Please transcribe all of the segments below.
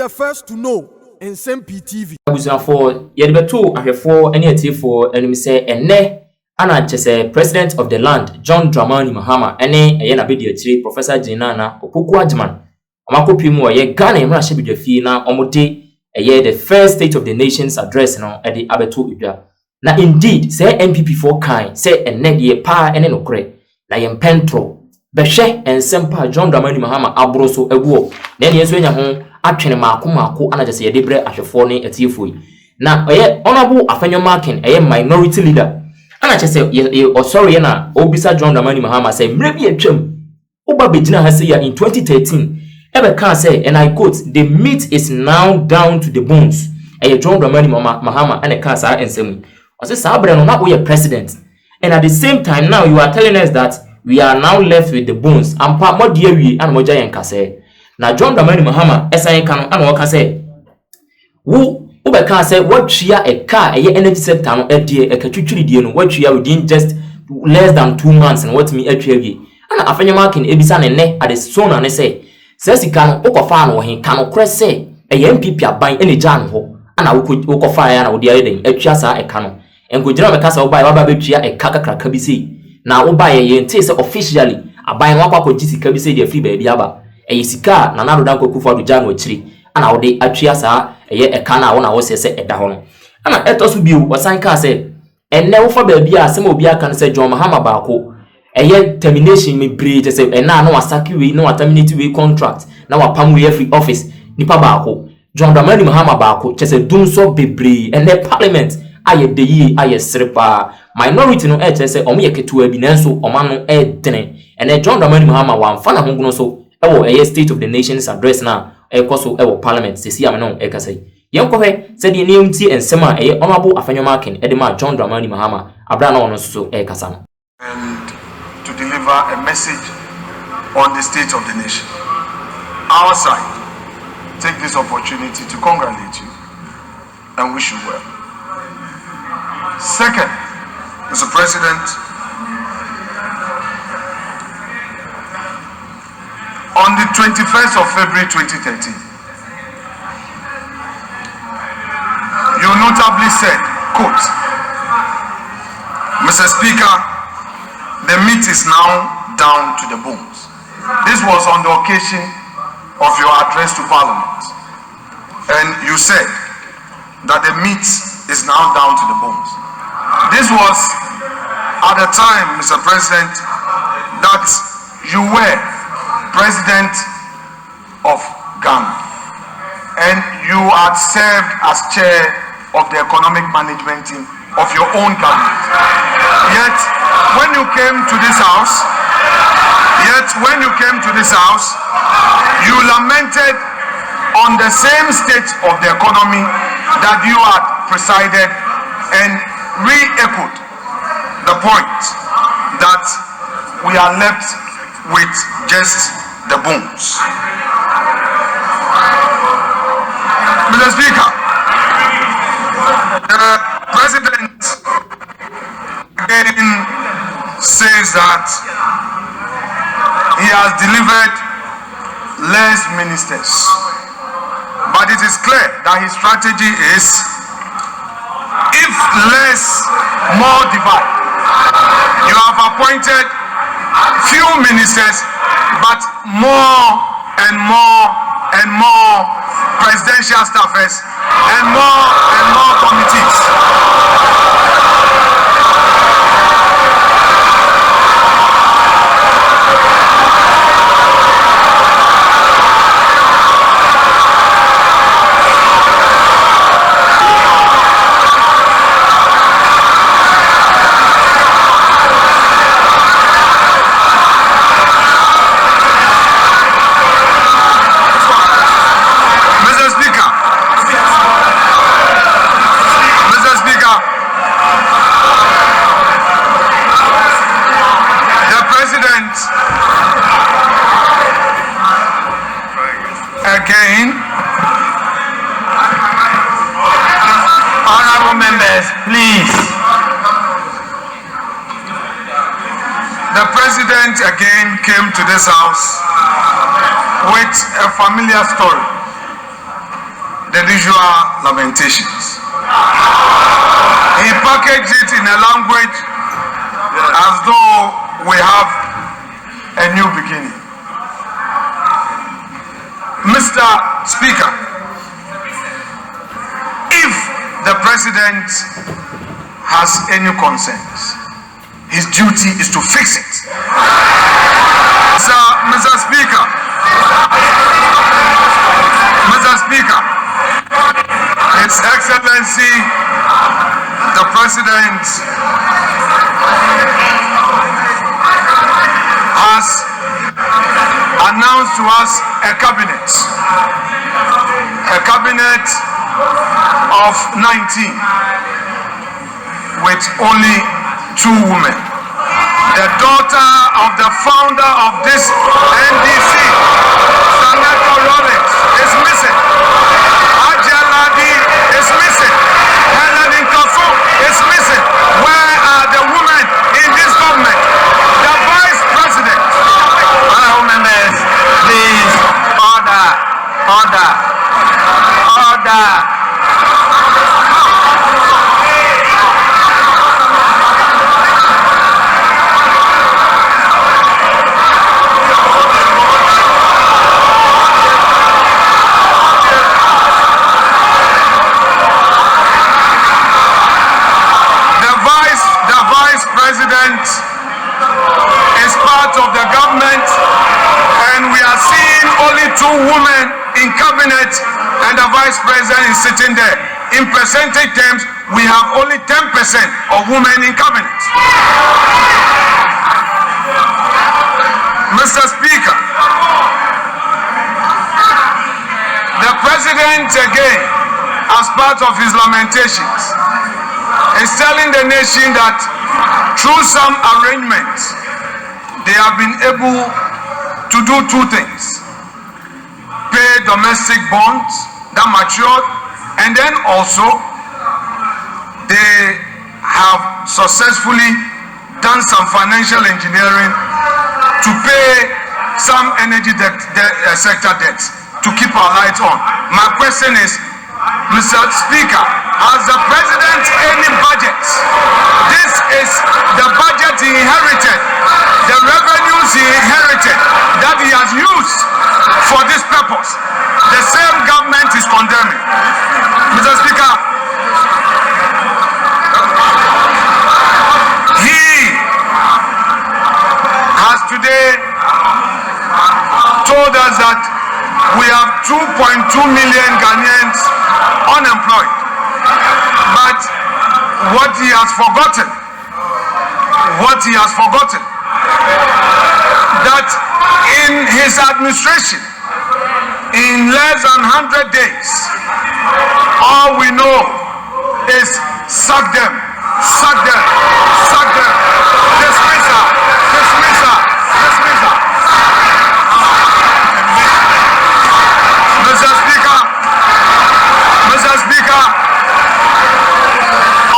the first to know. Nsem-Pii TV. For Yedibetu Ahefo any for enemy say ene ana chese president of the land John Dramani Mahama ene eye na bedi Professor Jinana Opoku Adjman amakopi mu ye Ghana emra hye bidwafi na omode eye the first state of the nations address no e de abeto idwa na indeed say MPP for kind say ene de pa ene nokre na ye mpentro behwe Nsem-Pii John Dramani Mahama abroso eguo na ne enso enya ho atwene maako anagese ye debre ahwefo ne atiefo yi na eye honorable Afenyo Markin eye minority leader anagese ye sorry na obisa John Dramani Mahama say mre bi atwam oba begina ha say ya in 2013 ebe kan say and I quote the meat is now down to the bones eye John Dramani Mahama and kan sa ensem o say sa abre no na we president and at the same time now you are telling us that we are now left with the bones ampa modie wi an moja yen kase na John Dramani Mahama esan kan an wo ka say wo be kan say watwia e car eye energy sector no edie e katwitwiri die no watwia within just less than 2 months and what me atwa wi ana Afenyo Markin ebisa ne at the SONA ne say sika no ukofa no he kan okre say eye MPP aban ene jan ho ana ukofa ya na wo dia yeden atwa sa e kan no enkogira me ka say wo ba ba betwia e kakaka bi sei na wo ba ye nte say officially aban no akwa sika bi sei dia free ba bi aba eye sika na nado dan kokufa do jan wo chiri ana wo de atwa sa eye e kan na wo na wo se eda ho no ana etoso bi wo san ka say enne wo fa ba bi a se ma obi aka no say John Mahama baako eye termination me breed say na no asaki we no terminate we contract na wa pam we free office nipa baako John Dramani Mahama baako chese dum so bebre enne parliament Ayɛdɛ yi ayɛ srepa minority no chese omo ye ketua bi nanso oma no dene enne John Dramani Mahama wa mfa na hongono so ewo eye state of the nations address na ekoso ewo parliament sesi am no ekasai yenkohwe se de neumti ensem a eye honorable Afenyo Markin edema John Dramani Mahama abra na ono so ekasa no and to deliver a message on the state of the nation. Our side take this opportunity to congratulate you and wish you well. Second, Mr. President, on the 21st of February 2013, you notably said, quote, Mr. Speaker, the meat is now down to the bones. This was on the occasion of your address to Parliament. And you said that the meat is now down to the bones. This was at the time, Mr. President, that you were President of Ghana. And you had served as chair of the economic management team of your own government. Yet, when you came to this house, you lamented on the same state of the economy that you had presided and re-echoed the point that we are left with just the bones. Mr. Speaker, the President again says that he has delivered less ministers, but it is clear that his strategy is if less, more divide. You have appointed few ministers, but more and more and more presidential staffers and more committees. Again, honorable members, please. The President again came to this house with a familiar story. the usual lamentations. He packaged it in a language as though we have a new beginning. Mr. Speaker, if the President has any concerns, his duty is to fix it. Mr. Speaker, His Excellency, the President has announced to us a cabinet of 19 with only 2 women. The daughter of the founder of this NDC, Senator Lawrence, is missing. Ajaladi is missing. Helen Nkafu is missing. Where are the women in this government? The Vice President. Honorable members, please, order. Is part of the government, and we are seeing only 2 women in cabinet, and the Vice President is sitting there. In percentage terms, we have only 10% of women in cabinet. Mr. Speaker, the President again, as part of his lamentations, is telling the nation that through some arrangements, they have been able to do 2 things. Pay domestic bonds that matured, and then also they have successfully done some financial engineering to pay some energy sector debts to keep our lights on. My question is, Mr. Speaker, has the President any budget? This is the budget he inherited, the revenues he inherited that he has used for this purpose. The same government is condemning. Mr. Speaker, he has today told us that we have 2.2 million Ghanaians unemployed. But what he has forgotten, that in his administration, in less than 100 days, all we know is sack them, dismissal. Mr. Speaker,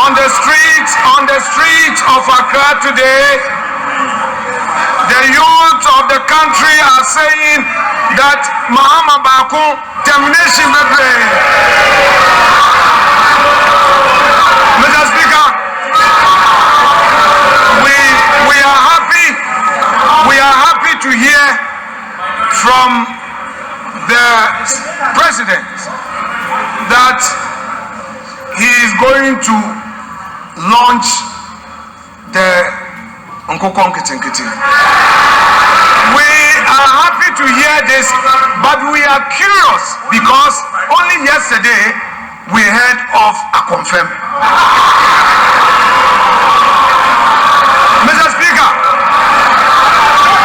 on the streets of Accra today, the youth of the country are saying that Mahama Baku termination member. Mr. Speaker, we are happy to hear from the President that he is going to launch the Nkokon Kitinkiti. We are happy to hear this, but we are curious because only yesterday we heard of a confirm. Mr. Speaker,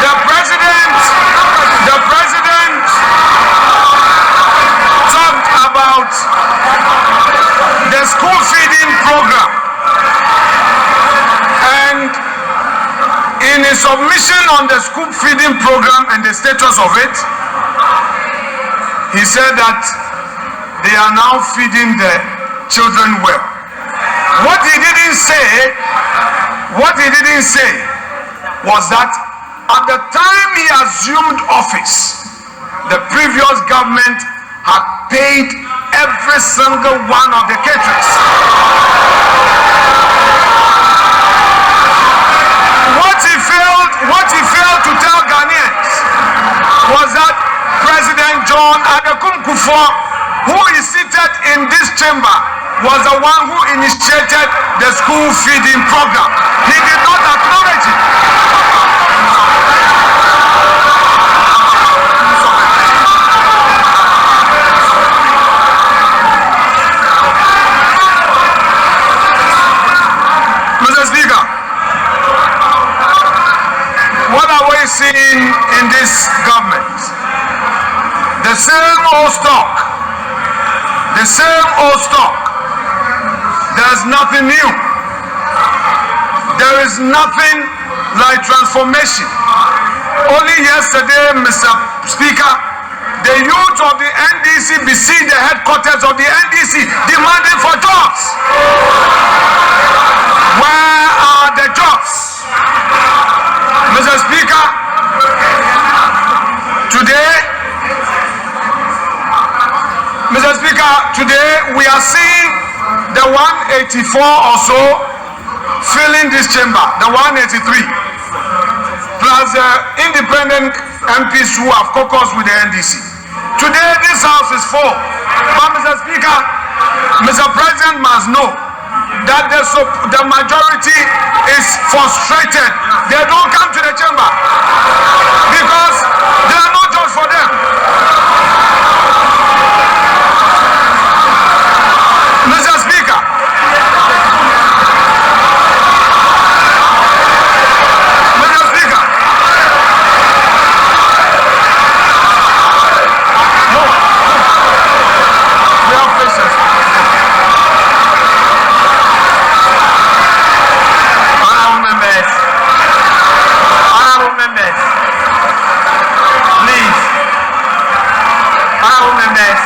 the President talked about the school feeding program, and in his submission on the school feeding program and the status of it, he said that they are now feeding the children well. What he didn't say was that at the time he assumed office, the previous government had paid a every single one of the caterers. What he failed to tell Ghanaians was that President John Adekun Kufuor, who is seated in this chamber, was the one who initiated the school feeding program. He did not acknowledge it. Mr. Speaker, what are we seeing in this government? The same old stock. The same old stock. There's nothing new. There is nothing like transformation. Only yesterday, Mr. Speaker, the youth of the NDC besieged the headquarters of the NDC demanding for jobs. Where are the jobs? Mr. Speaker, today we are seeing the 184 or so filling this chamber, the 183, plus the independent MPs who have caucused with the NDC. Today this house is full. But Mr. Speaker, Mr. President must know that the majority is frustrated. They don't come to the chamber because there are no jobs for them. Mr. Speaker, we have patience. Honorable members, please. Honorable members.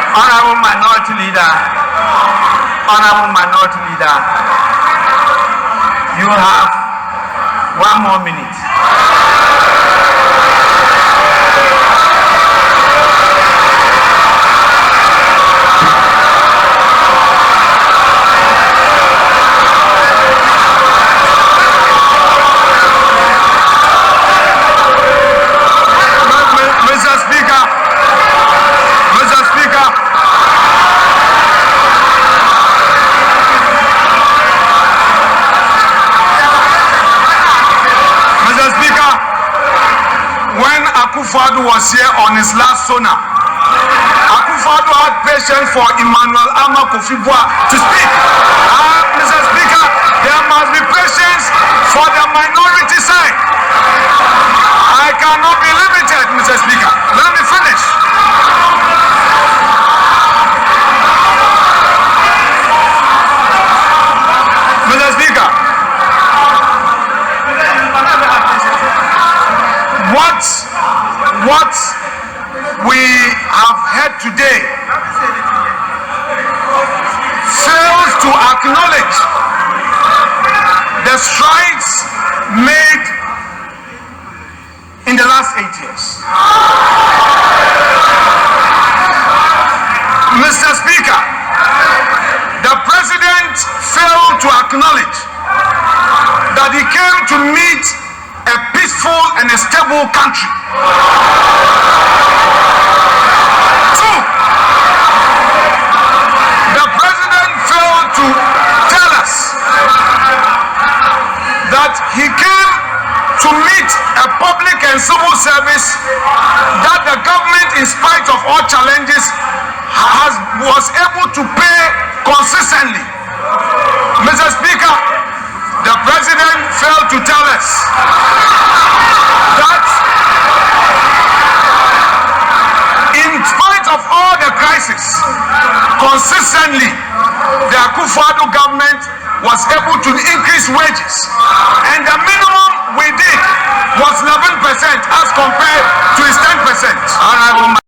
Honorable Minority Leader, you have 1 more minute. Akufo-Addo was here on his last SONA. Akufo-Addo had patience for Emmanuel Kofi-Boa to speak. Mr. Speaker, there must be patience for the minority side. I cannot be limited, Mr. Speaker. Let me finish. Mr. Speaker, what we have heard today fails to acknowledge the strides made in the last 8 years. Mr. Speaker, the President failed to acknowledge that he came to meet a peaceful and a stable country. 2, the President failed to tell us that he came to meet a public and civil service that the government, in spite of all challenges, was able to pay consistently. Mr. Speaker, the President failed to tell us that in spite of all the crisis, consistently the Akufo-Addo government was able to increase wages, and the minimum we did was 11% as compared to his 10%.